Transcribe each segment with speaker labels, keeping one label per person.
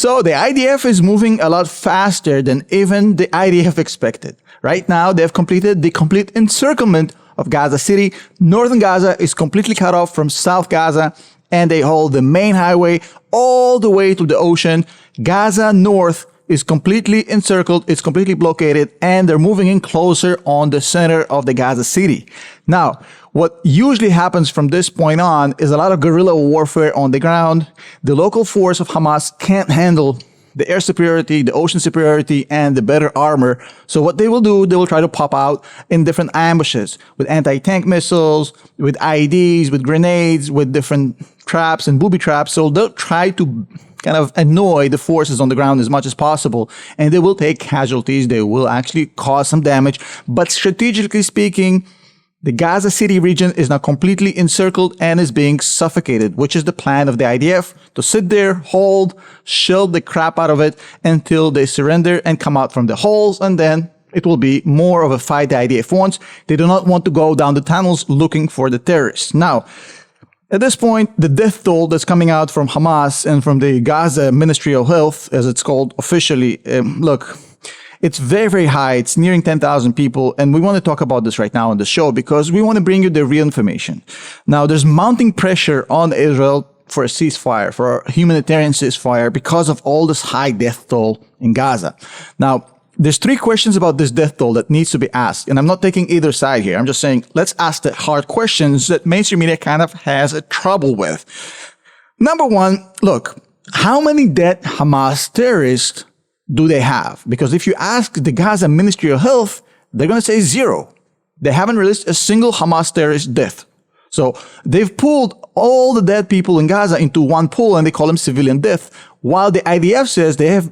Speaker 1: So the IDF is moving a lot faster than even the IDF expected. Right now, they've completed the complete encirclement of Gaza City. Northern Gaza is completely cut off from South Gaza, and they hold the main highway all the way to the ocean. Gaza North is completely encircled, it's completely blockaded, and they're moving in closer on the center of the Gaza City. Now, what usually happens from this point on is a lot of guerrilla warfare on the ground. The local force of Hamas can't handle the air superiority, the ocean superiority, and the better armor. So what they will do, they will try to pop out in different ambushes with anti-tank missiles, with IEDs, with grenades, with different traps and booby traps. So they'll try to kind of annoy the forces on the ground as much as possible, and they will take casualties. They will actually cause some damage. But strategically speaking, the Gaza City region is now completely encircled and is being suffocated, which is the plan of the IDF, to sit there, hold, shield the crap out of it until they surrender and come out from the holes, and then it will be more of a fight the IDF wants. They do not want to go down the tunnels looking for the terrorists. Now, at this point, the death toll that's coming out from Hamas and from the Gaza Ministry of Health, as it's called officially, look, it's very, very high. It's nearing 10,000 people. And we want to talk about this right now on the show because we want to bring you the real information. Now, there's mounting pressure on Israel for a ceasefire, for a humanitarian ceasefire, because of all this high death toll in Gaza. Now, there's three questions about this death toll that needs to be asked. And I'm not taking either side here. I'm just saying, let's ask the hard questions that mainstream media kind of has a trouble with. Number one, look, how many dead Hamas terrorists do they have? Because if you ask the Gaza Ministry of Health, they're going to say zero. They haven't released a single Hamas terrorist death. So they've pulled all the dead people in Gaza into one pool and they call them civilian death, while the IDF says they have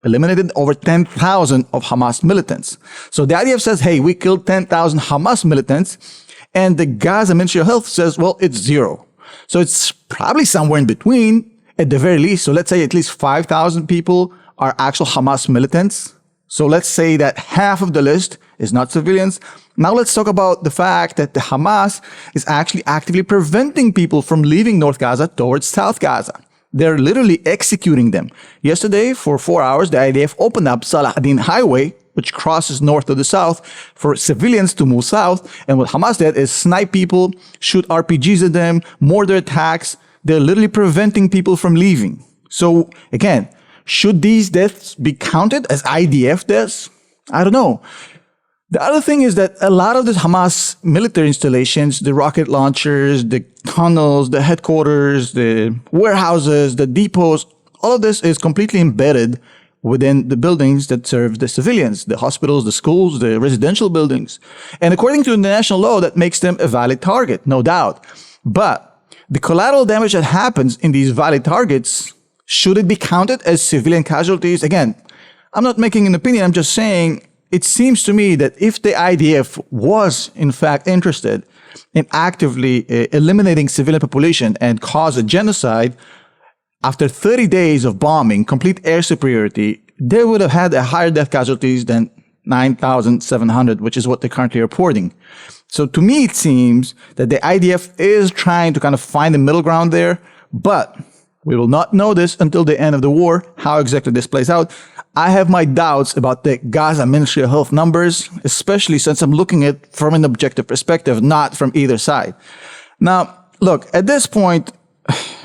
Speaker 1: eliminated over 10,000 of Hamas militants. So the IDF says, hey, we killed 10,000 Hamas militants, and the Gaza Ministry of Health says, well, it's zero. So it's probably somewhere in between at the very least. So let's say at least 5,000 people are actual Hamas militants. So let's say that half of the list is not civilians. Now let's talk about the fact that the Hamas is actually actively preventing people from leaving North Gaza towards South Gaza. They're literally executing them. Yesterday, for 4 hours, the IDF opened up Salah ad-Din Highway, which crosses north to the south, for civilians to move south. And what Hamas did is snipe people, shoot RPGs at them, mortar attacks. They're literally preventing people from leaving. So again, should these deaths be counted as IDF deaths? I don't know. The other thing is that a lot of the Hamas military installations, the rocket launchers, the tunnels, the headquarters, the warehouses, the depots, all of this is completely embedded within the buildings that serve the civilians, the hospitals, the schools, the residential buildings. And according to international law, that makes them a valid target, no doubt. But the collateral damage that happens in these valid targets, should it be counted as civilian casualties? Again, I'm not making an opinion, I'm just saying, it seems to me that if the IDF was in fact interested in actively eliminating civilian population and cause a genocide, after 30 days of bombing, complete air superiority, they would have had a higher death casualties than 9,700, which is what they're currently reporting. So to me, it seems that the IDF is trying to kind of find the middle ground there, but we will not know this until the end of the war, how exactly this plays out. I have my doubts about the Gaza Ministry of Health numbers, especially since I'm looking at it from an objective perspective, not from either side. Now, look, at this point,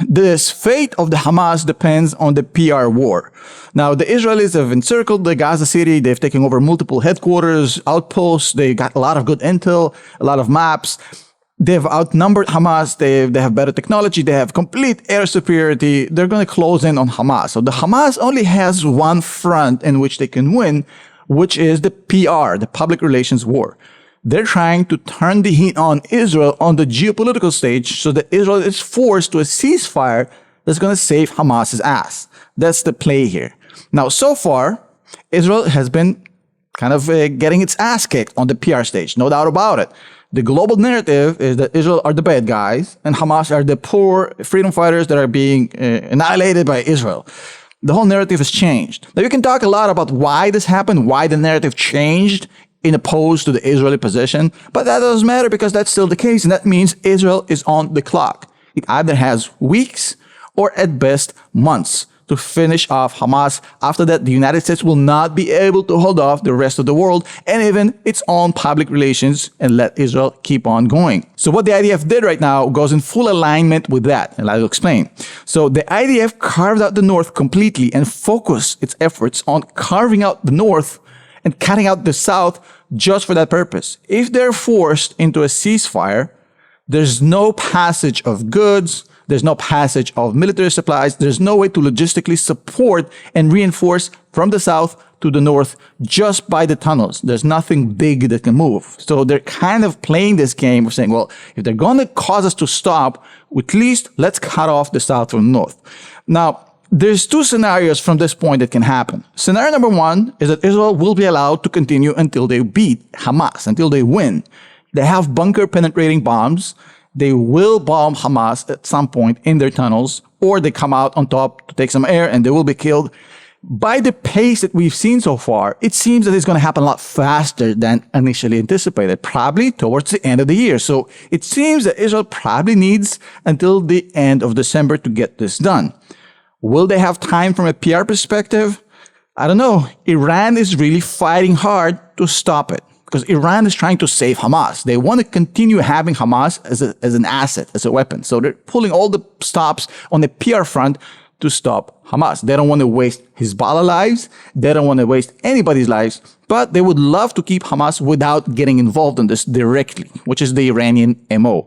Speaker 1: this fate of the Hamas depends on the PR war. Now, the Israelis have encircled the Gaza city. They've taken over multiple headquarters, outposts. They got a lot of good intel, a lot of maps. They've outnumbered Hamas. They have better technology. They have complete air superiority. They're going to close in on Hamas. So the Hamas only has one front in which they can win, which is the PR, the public relations war. They're trying to turn the heat on Israel on the geopolitical stage so that Israel is forced to a ceasefire that's going to save Hamas's ass. That's the play here. Now, so far, Israel has been kind of getting its ass kicked on the PR stage. No doubt about it. The global narrative is that Israel are the bad guys and Hamas are the poor freedom fighters that are being annihilated by Israel. The whole narrative has changed. Now, you can talk a lot about why this happened, why the narrative changed in opposed to the Israeli position, but that doesn't matter because that's still the case, and that means Israel is on the clock. It either has weeks or at best months to finish off Hamas. After that, the United States will not be able to hold off the rest of the world and even its own public relations and let Israel keep on going. So what the IDF did right now goes in full alignment with that, and I'll explain. So the IDF carved out the north completely and focused its efforts on carving out the north and cutting out the south just for that purpose. If they're forced into a ceasefire, there's no passage of goods, there's no passage of military supplies, there's no way to logistically support and reinforce from the south to the north just by the tunnels. There's nothing big that can move. So they're kind of playing this game of saying, well, if they're going to cause us to stop, at least let's cut off the south from the north. Now, there's two scenarios from this point that can happen. Scenario number one is that Israel will be allowed to continue until they beat Hamas, until they win. They have bunker penetrating bombs. They will bomb Hamas at some point in their tunnels, or they come out on top to take some air and they will be killed. By the pace that we've seen so far, it seems that it's going to happen a lot faster than initially anticipated, probably towards the end of the year. So it seems that Israel probably needs until the end of December to get this done. Will they have time from a PR perspective? I don't know. Iran is really fighting hard to stop it because Iran is trying to save Hamas. They want to continue having Hamas as an asset, as a weapon. So they're pulling all the stops on the PR front to stop Hamas. They don't want to waste Hezbollah lives. They don't want to waste anybody's lives, but they would love to keep Hamas without getting involved in this directly, which is the Iranian MO.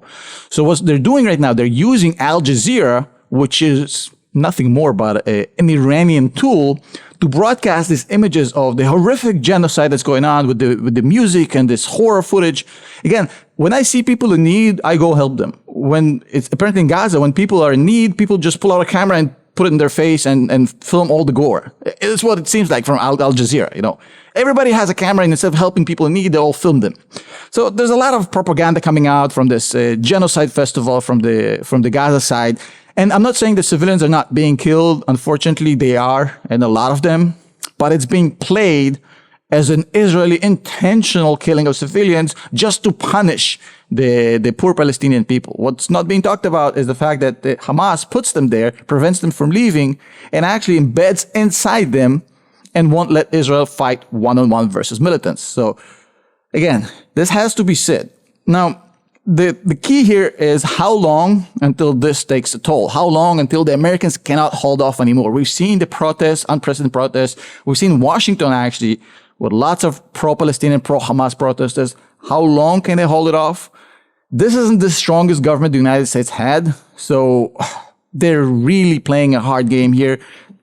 Speaker 1: So what they're doing right now, they're using Al Jazeera, which is nothing more but an Iranian tool to broadcast these images of the horrific genocide that's going on with the music and this horror footage. Again, when I see people in need, I go help them. When it's apparently in Gaza, when people are in need, people just pull out a camera and put it in their face and film all the gore. It's what it seems like from Al Jazeera, you know. Everybody has a camera, and instead of helping people in need, they all film them. So there's a lot of propaganda coming out from this genocide festival from the Gaza side. And I'm not saying the civilians are not being killed. Unfortunately, they are, and a lot of them. But it's being played as an Israeli intentional killing of civilians just to punish the poor Palestinian people. What's not being talked about is the fact that the Hamas puts them there, prevents them from leaving, and actually embeds inside them and won't let Israel fight one-on-one versus militants. So, again, this has to be said. Now, the key here is how long until this takes a toll? How long until the Americans cannot hold off anymore? We've seen the protests, unprecedented protests. We've seen Washington actually with lots of pro-Palestinian, pro-Hamas protesters. How long can they hold it off? This isn't the strongest government the United States had, so they're really playing a hard game here.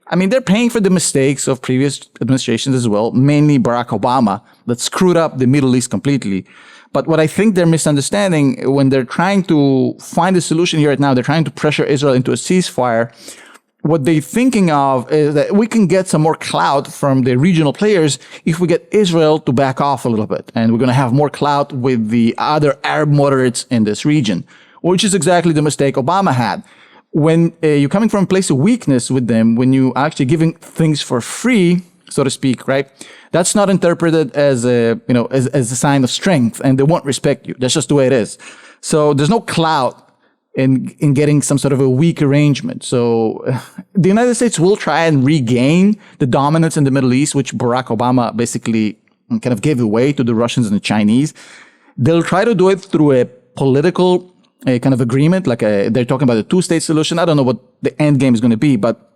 Speaker 1: I mean, they're paying for the mistakes of previous administrations as well, mainly Barack Obama, that screwed up the Middle East completely. But what I think they're misunderstanding when they're trying to find a solution here right now, they're trying to pressure Israel into a ceasefire. What they're thinking of is that we can get some more clout from the regional players if we get Israel to back off a little bit. And we're going to have more clout with the other Arab moderates in this region, which is exactly the mistake Obama had. When you're coming from a place of weakness with them, when you actually giving things for free, so to speak, right? That's not interpreted as a sign of strength, and they won't respect you. That's just the way it is. So there's no clout in getting some sort of a weak arrangement. So the United States will try and regain the dominance in the Middle East, which Barack Obama basically kind of gave away to the Russians and the Chinese. They'll try to do it through a political kind of agreement, like they're talking about a two-state solution. I don't know what the end game is going to be, but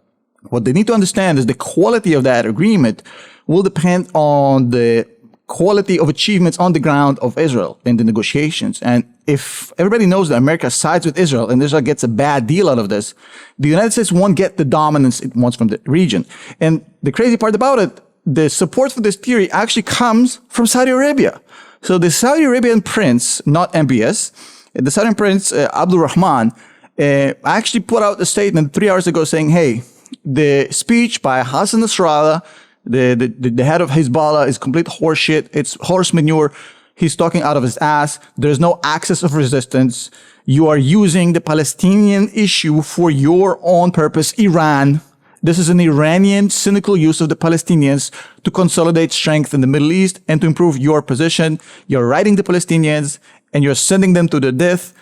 Speaker 1: what they need to understand is the quality of that agreement will depend on the quality of achievements on the ground of Israel in the negotiations. And if everybody knows that America sides with Israel and Israel gets a bad deal out of this, the United States won't get the dominance it wants from the region. And the crazy part about it, the support for this theory actually comes from Saudi Arabia. So the Saudi Arabian prince, not MBS, the Saudi prince, Abdul Rahman, actually put out a statement 3 hours ago saying, hey, the speech by Hassan Nasrallah, the head of Hezbollah, is complete horseshit. It's horse manure. He's talking out of his ass. There's no axis of resistance. You are using the Palestinian issue for your own purpose, Iran. This is an Iranian cynical use of the Palestinians to consolidate strength in the Middle East and to improve your position. You're writing the Palestinians and you're sending them to their death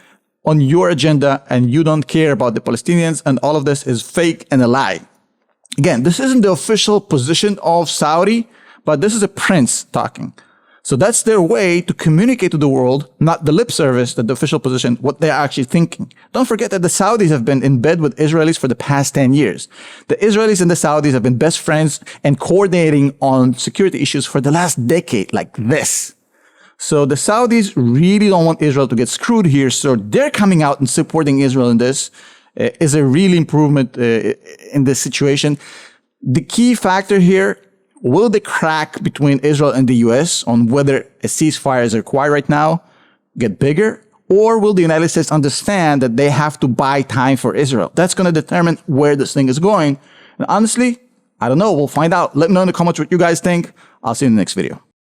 Speaker 1: on your agenda, and you don't care about the Palestinians, and all of this is fake and a lie. Again, this isn't the official position of Saudi, but this is a prince talking. So that's their way to communicate to the world, not the lip service, the official position, what they're actually thinking. Don't forget that the Saudis have been in bed with Israelis for the past 10 years. The Israelis and the Saudis have been best friends and coordinating on security issues for the last decade, like this. So the Saudis really don't want Israel to get screwed here. So they're coming out and supporting Israel in this is a real improvement in this situation. The key factor here, will the crack between Israel and the US on whether a ceasefire is required right now get bigger? Or will the United States understand that they have to buy time for Israel? That's going to determine where this thing is going. And honestly, I don't know. We'll find out. Let me know in the comments what you guys think. I'll see you in the next video.